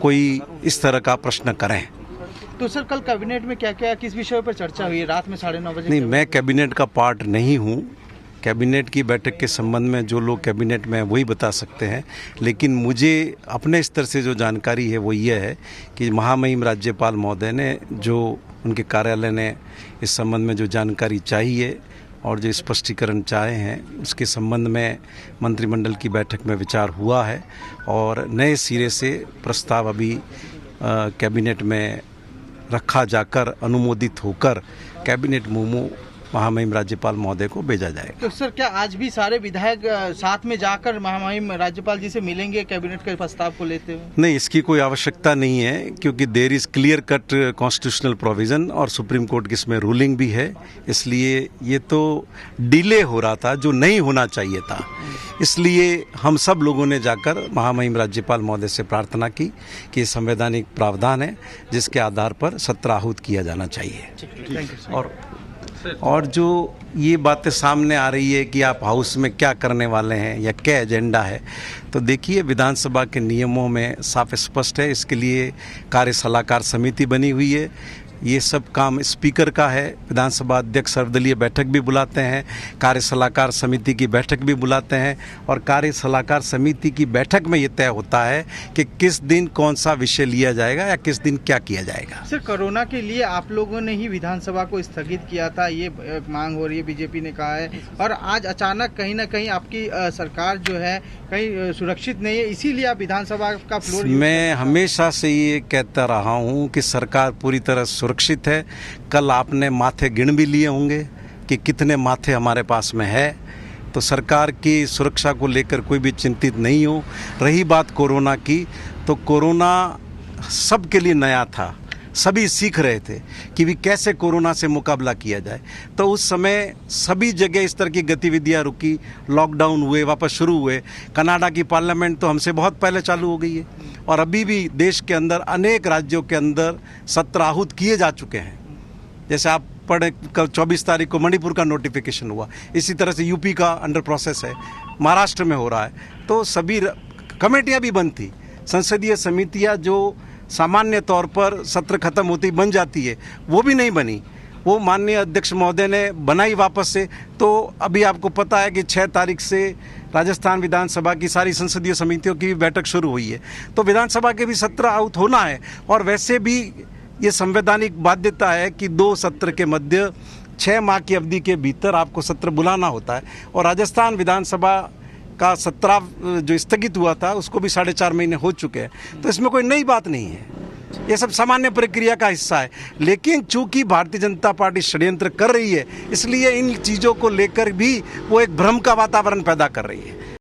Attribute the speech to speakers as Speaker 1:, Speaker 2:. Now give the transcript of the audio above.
Speaker 1: कोई इस तरह का प्रश्न करें।
Speaker 2: तो सर कल कैबिनेट में क्या क्या किस विषय पर चर्चा हुई? रात में 9:30 बजे?
Speaker 1: नहीं, मैं कैबिनेट का पार्ट नहीं हूँ। कैबिनेट की बैठक के संबंध में जो लोग कैबिनेट में हैं वही बता सकते हैं, लेकिन मुझे अपने स्तर से जो जानकारी है वो ये है कि महामहिम राज्यपाल महोदय ने जो उनके कार्यालय ने इस संबंध में जो जानकारी चाहिए और जो स्पष्टीकरण चाहे हैं उसके संबंध में मंत्रिमंडल की बैठक में विचार हुआ है और नए सिरे से प्रस्ताव अभी कैबिनेट में रखा जाकर अनुमोदित होकर कैबिनेट मेमो महामहिम राज्यपाल महोदय को भेजा जाएगा।
Speaker 2: तो सर क्या आज भी सारे विधायक साथ में जाकर महामहिम राज्यपाल जी से मिलेंगे कैबिनेट के प्रस्ताव को लेते हुए?
Speaker 1: नहीं, इसकी कोई आवश्यकता नहीं है, क्योंकि there is clear cut constitutional provision और सुप्रीम कोर्ट की इसमें रूलिंग भी है। इसलिए ये तो डिले हो रहा था जो नहीं होना चाहिए था। इसलिए हम सब लोगों ने जाकर महामहिम राज्यपाल महोदय से प्रार्थना की कि संवैधानिक प्रावधान है जिसके आधार पर सत्र आहूत किया जाना चाहिए। और जो ये बातें सामने आ रही है कि आप हाउस में क्या करने वाले हैं या क्या एजेंडा है, तो देखिए विधानसभा के नियमों में साफ स्पष्ट है। इसके लिए कार्य सलाहकार समिति बनी हुई है। ये सब काम स्पीकर का है। विधानसभा अध्यक्ष सर्वदलीय बैठक भी बुलाते हैं, कार्य सलाहकार समिति की बैठक भी बुलाते हैं और कार्य सलाहकार समिति की बैठक में ये तय होता है कि किस दिन कौन सा विषय लिया जाएगा या किस दिन क्या किया जाएगा।
Speaker 2: सर कोरोना के लिए आप लोगों ने ही विधानसभा को स्थगित किया था, ये मांग हो रही है, बीजेपी ने कहा है, और आज अचानक कहीं ना कहीं आपकी सरकार जो है कहीं सुरक्षित नहीं है, इसीलिए आप विधानसभा का फ्लोर।
Speaker 1: मैं हमेशा से ये कहता रहा हूँ कि सरकार पूरी तरह सुरक्षित है। कल आपने माथे गिन भी लिए होंगे कि कितने माथे हमारे पास में है, तो सरकार की सुरक्षा को लेकर कोई भी चिंतित नहीं हो। रही बात कोरोना की, तो कोरोना सबके लिए नया था, सभी सीख रहे थे कि भी कैसे कोरोना से मुकाबला किया जाए। तो उस समय सभी जगह इस तरह की गतिविधियां रुकी, लॉकडाउन हुए, वापस शुरू हुए। कनाडा की पार्लियामेंट तो हमसे बहुत पहले चालू हो गई है और अभी भी देश के अंदर अनेक राज्यों के अंदर सत्र आहूत किए जा चुके हैं। जैसे आप पढ़े, कल 24 तारीख को मणिपुर का नोटिफिकेशन हुआ, इसी तरह से यूपी का अंडर प्रोसेस है, महाराष्ट्र में हो रहा है। तो सभी कमेटियाँ भी बंद थी, संसदीय समितियाँ जो सामान्य तौर पर सत्र खत्म होती बन जाती है वो भी नहीं बनी, वो माननीय अध्यक्ष महोदय ने बनाई वापस से। तो अभी आपको पता है कि 6 तारीख से राजस्थान विधानसभा की सारी संसदीय समितियों की बैठक शुरू हुई है, तो विधानसभा के भी सत्र आहूत होना है। और वैसे भी ये संवैधानिक बाध्यता है कि 2 सत्र के मध्य 6 माह की अवधि के भीतर आपको सत्र बुलाना होता है। और राजस्थान विधानसभा का सत्र जो स्थगित हुआ था उसको भी 4.5 महीने हो चुके हैं, तो इसमें कोई नई बात नहीं है, ये सब सामान्य प्रक्रिया का हिस्सा है। लेकिन चूंकि भारतीय जनता पार्टी षड्यंत्र कर रही है, इसलिए इन चीज़ों को लेकर भी वो एक भ्रम का वातावरण पैदा कर रही है।